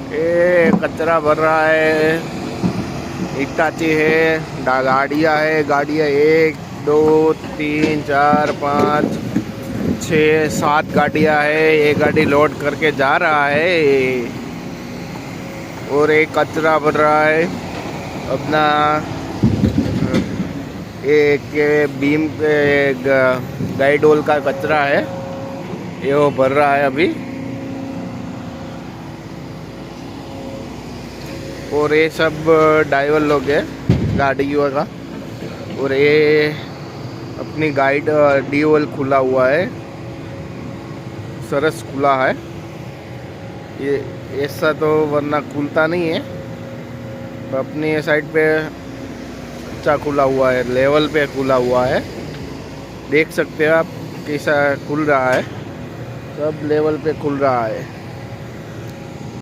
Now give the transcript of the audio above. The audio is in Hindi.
ये कचरा भर रहा है, इटाची है, गाड़ियाँ है, गाड़ियाँ 1 2 3 4 5 6 7 गाड़ियाँ है। ये गाड़ी लोड करके जा रहा है और एक कचरा भर रहा है अपना। एक बीम गाइड होल का कचरा है, ये वो भर रहा है अभी। और ये सब ड्राइवर लोग है गाड़ियों का। और ये अपनी गाइड डीओएल खुला हुआ है, सरस खुला है ये। ऐसा तो वरना खुलता नहीं है, तो अपनी साइड पे अच्छा खुला हुआ है, लेवल पे खुला हुआ है। देख सकते हो आप कैसा खुल रहा है, सब लेवल पे खुल रहा है।